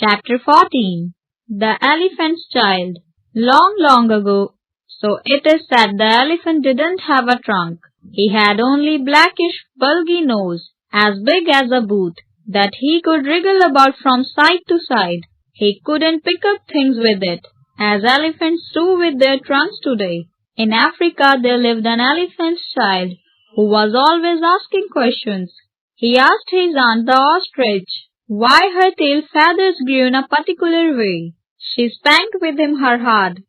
Chapter 14. The Elephant's Child. Long, long ago, so it is said, the elephant didn't have a trunk. He had only blackish, bulgy nose, as big as a boot, that he could wriggle about from side to side. He couldn't pick up things with it, as elephants do with their trunks today. In Africa there lived an elephant's child, who was always asking questions. He asked his aunt the ostrich why her tail feathers grew in a particular way. She spanked with him her hard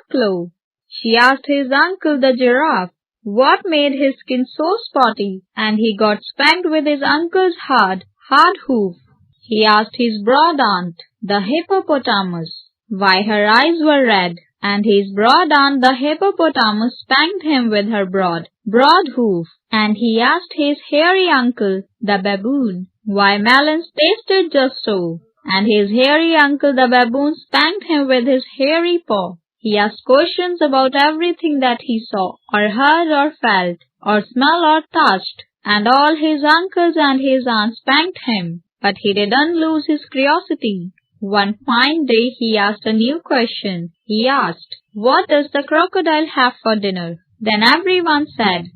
claw. She asked his uncle the giraffe what made his skin so spotty, and he got spanked with his uncle's hard hoof. He asked his broad aunt, the hippopotamus, why her eyes were red, and his broad aunt the hippopotamus spanked him with her broad hoof. And he asked his hairy uncle, the baboon, why melons tasted just so, and his hairy uncle the baboon spanked him with his hairy paw. He asked questions about everything that he saw, or heard, or felt, or smelled, or touched, and all his uncles and his aunts spanked him, but he didn't lose his curiosity. One fine day he asked a new question. He asked, "What does the crocodile have for dinner?" Then everyone said,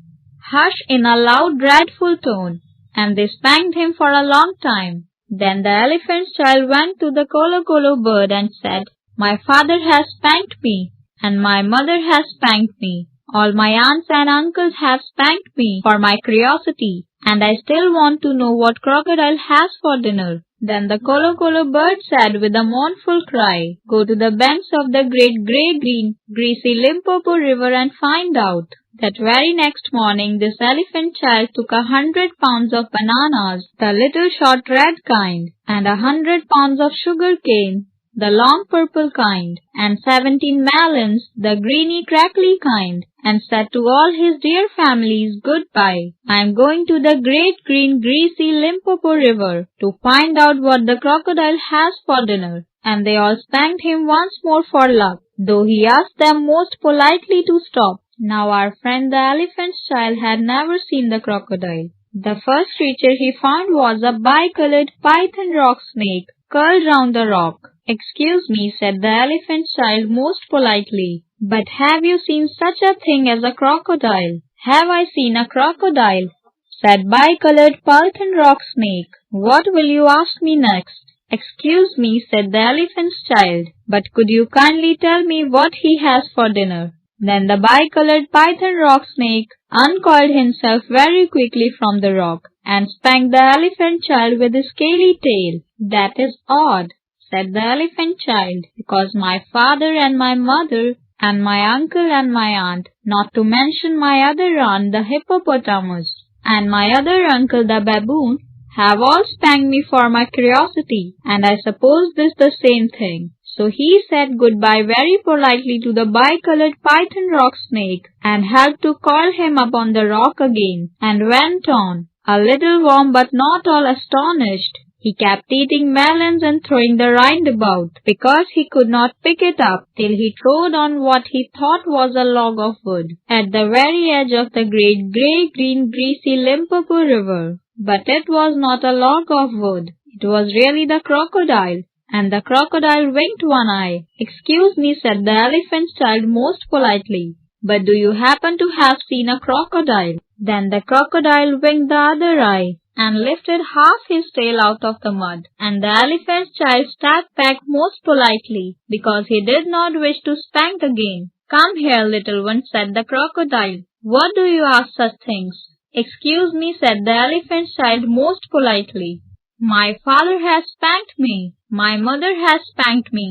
"Hush," in a loud, dreadful tone, and they spanked him for a long time. Then the elephant's child went to the Kolo bird and said, "My father has spanked me, and my mother has spanked me. All my aunts and uncles have spanked me for my curiosity, and I still want to know what crocodile has for dinner." Then the Kolo bird said with a mournful cry, "Go to the banks of the great grey-green, greasy Limpopo River and find out." That very next morning this elephant child took 100 pounds of bananas, the little short red kind, and 100 pounds of sugar cane, the long purple kind, and 17 melons, the greeny crackly kind, and said to all his dear families, "Goodbye. I am going to the great green greasy Limpopo River to find out what the crocodile has for dinner." And they all spanked him once more for luck, though he asked them most politely to stop. Now our friend the elephant's child had never seen the crocodile. The first creature he found was a bicolored python rock snake curled round the rock. "Excuse me," said the elephant's child most politely, "but have you seen such a thing as a crocodile?" "Have I seen a crocodile?" said bicolored python rock snake. "What will you ask me next?" "Excuse me," said the elephant's child, "but could you kindly tell me what he has for dinner?" Then the bicolored python rock snake uncoiled himself very quickly from the rock and spanked the elephant child with his scaly tail. "That is odd," said the elephant child, "because my father and my mother and my uncle and my aunt, not to mention my other aunt the hippopotamus and my other uncle the baboon, have all spanked me for my curiosity, and I suppose this the same thing." So he said goodbye very politely to the bicolored python rock snake and helped to coil him up on the rock again, and went on, a little warm but not all astonished. He kept eating melons and throwing the rind about, because he could not pick it up, till he trod on what he thought was a log of wood, at the very edge of the great grey-green greasy Limpopo River. But it was not a log of wood. It was really the crocodile. And the crocodile winked one eye. "Excuse me," said the elephant's child most politely, "but do you happen to have seen a crocodile?" Then the crocodile winked the other eye, and lifted half his tail out of the mud, and the elephant's child stepped back most politely, because he did not wish to spank again. "Come here, little one," said the crocodile. "What do you ask such things?" "Excuse me," said the elephant's child most politely. "My father has spanked me. My mother has spanked me,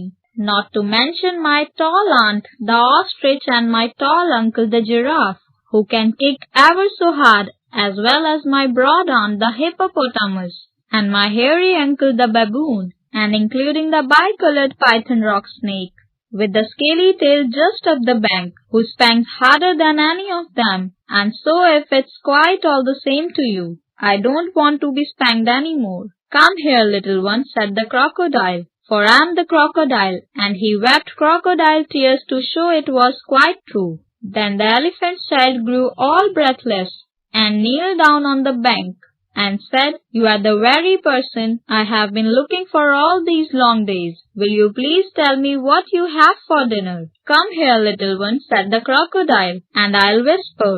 not to mention my tall aunt, the ostrich, and my tall uncle, the giraffe, who can kick ever so hard, as well as my broad aunt, the hippopotamus, and my hairy uncle, the baboon, and including the bicolored python rock snake, with the scaly tail just up the bank, who spanks harder than any of them, and so if it's quite all the same to you, I don't want to be spanked any more." "Come here, little one," said the crocodile, "for I'm the crocodile," and he wept crocodile tears to show it was quite true. Then the elephant's child grew all breathless, and kneeled down on the bank, and said, "You are the very person I have been looking for all these long days. Will you please tell me what you have for dinner?" "Come here, little one," said the crocodile, "and I'll whisper."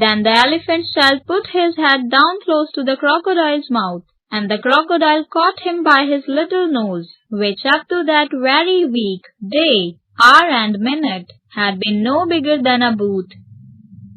Then the elephant's child put his head down close to the crocodile's mouth, and the crocodile caught him by his little nose, which up to that very week, day, hour and minute had been no bigger than a boot,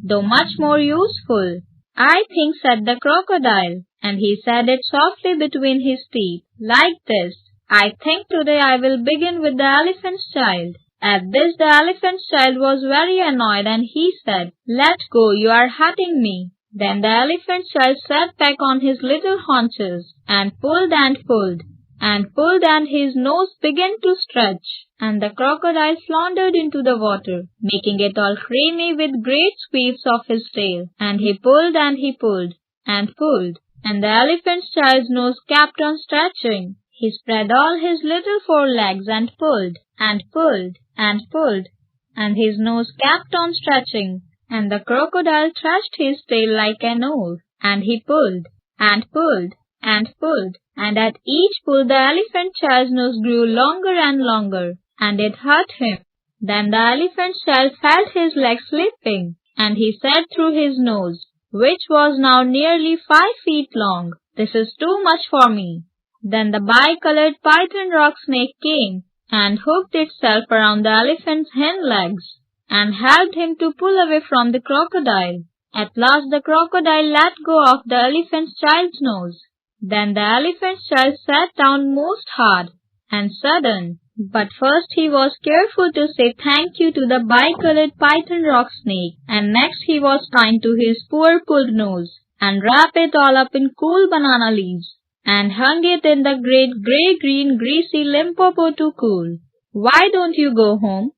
though much more useful. "I think," said the crocodile, and he said it softly between his teeth, like this, "I think today I will begin with the elephant's child." At this the elephant's child was very annoyed, and he said, "Let go, you are hurting me." Then the elephant's child sat back on his little haunches, and pulled and pulled, and pulled, and his nose began to stretch, and the crocodile floundered into the water, making it all creamy with great sweeps of his tail, and he pulled and he pulled, and pulled, and the elephant's child's nose kept on stretching. He spread all his little forelegs and pulled, and pulled, and pulled, and his nose kept on stretching, and the crocodile thrashed his tail like an oar, and he pulled, and pulled, and pulled, and at each pull the elephant child's nose grew longer and longer, and it hurt him. Then the elephant child felt his leg slipping, and he said through his nose, which was now nearly 5 feet long, "This is too much for me." Then the bicolored python rock snake came and hooked itself around the elephant's hind legs and helped him to pull away from the crocodile. At last the crocodile let go of the elephant's child's nose. Then the elephant's child sat down most hard and sudden, but first he was careful to say thank you to the bicolored python rock snake, and next he was kind to his poor pulled nose, and wrapped it all up in cool banana leaves, and hung it in the great gray-green greasy Limpopo to cool. "Why don't you go home?"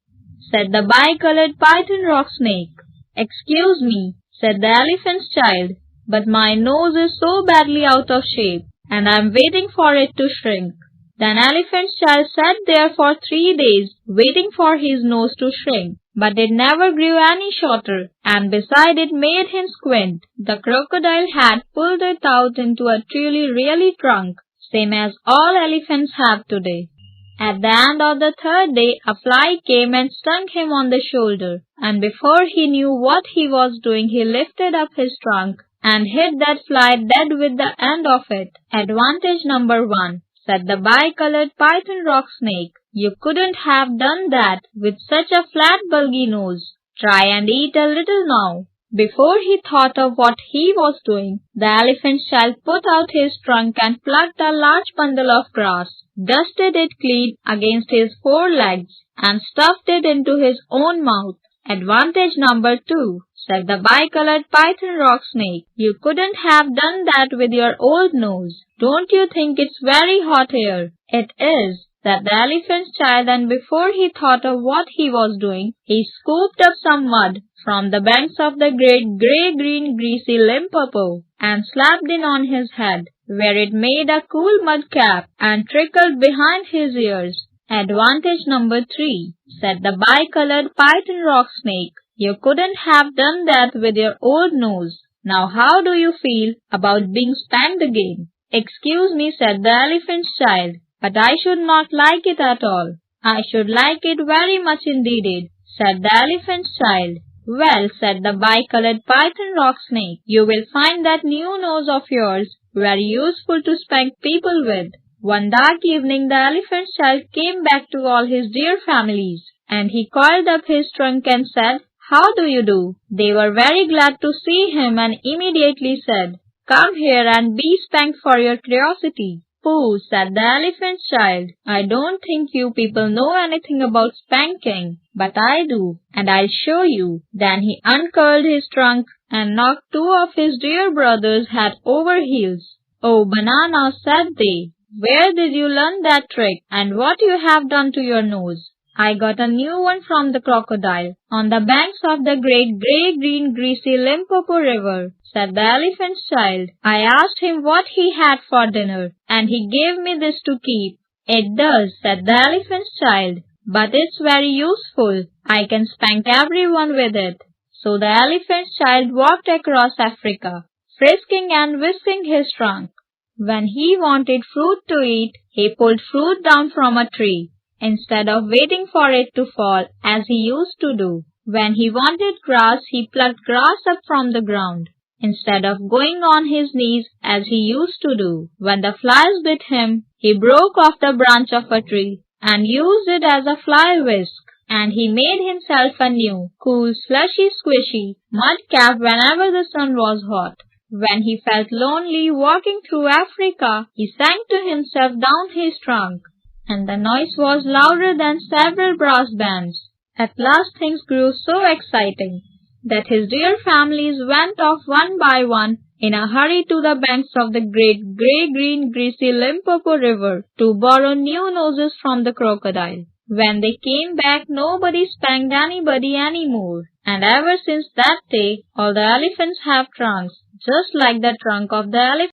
said the bicolored python rock snake. "Excuse me," said the elephant's child, "but my nose is so badly out of shape, and I'm waiting for it to shrink." Then elephant's child sat there for 3 days, waiting for his nose to shrink, but it never grew any shorter, and beside it made him squint. The crocodile had pulled it out into a truly really trunk, same as all elephants have today. At the end of the 3rd day, a fly came and stung him on the shoulder, and before he knew what he was doing, he lifted up his trunk and hit that fly dead with the end of it. "Advantage number 1, said the bicolored python rock snake. "You couldn't have done that with such a flat bulgy nose. Try and eat a little now." Before he thought of what he was doing, the elephant child put out his trunk and plucked a large bundle of grass, dusted it clean against his 4 legs, and stuffed it into his own mouth. "Advantage number 2, said the bicolored python rock snake. "You couldn't have done that with your old nose. Don't you think it's very hot here?" "It is," said the elephant's child, and before he thought of what he was doing, he scooped up some mud from the banks of the great gray-green greasy Limpopo and slapped it on his head, where it made a cool mud cap and trickled behind his ears. "Advantage number 3, said the bicolored python rock snake. "You couldn't have done that with your old nose. Now how do you feel about being spanked again?" "Excuse me," said the elephant's child, "but I should not like it at all." "I should like it very much indeed," said the elephant's child. "Well," said the bicolored python rock snake, "you will find that new nose of yours very useful to spank people with." One dark evening the elephant's child came back to all his dear families, and he coiled up his trunk and said, "How do you do?" They were very glad to see him and immediately said, "Come here and be spanked for your curiosity." "Pooh," said the elephant's child, "I don't think you people know anything about spanking, but I do, and I'll show you." Then he uncurled his trunk and knocked 2 of his dear brothers head over heels. "Oh, Banana," said they, "where did you learn that trick, and what you have done to your nose?" "I got a new one from the crocodile on the banks of the great gray-green greasy Limpopo River," said the elephant's child. "I asked him what he had for dinner, and he gave me this to keep." "It does," said the elephant's child, "but it's very useful. I can spank everyone with it." So the elephant's child walked across Africa, frisking and whisking his trunk. When he wanted fruit to eat, he pulled fruit down from a tree, instead of waiting for it to fall as he used to do. When he wanted grass, he plucked grass up from the ground, instead of going on his knees as he used to do. When the flies bit him, he broke off the branch of a tree and used it as a fly whisk. And he made himself a new, cool, slushy, squishy mud cap whenever the sun was hot. When he felt lonely walking through Africa, he sang to himself down his trunk, and the noise was louder than several brass bands. At last things grew so exciting that his dear families went off one by one in a hurry to the banks of the great grey-green greasy Limpopo River to borrow new noses from the crocodile. When they came back, nobody spanked anybody anymore. And ever since that day, all the elephants have trunks, just like the trunk of the elephant.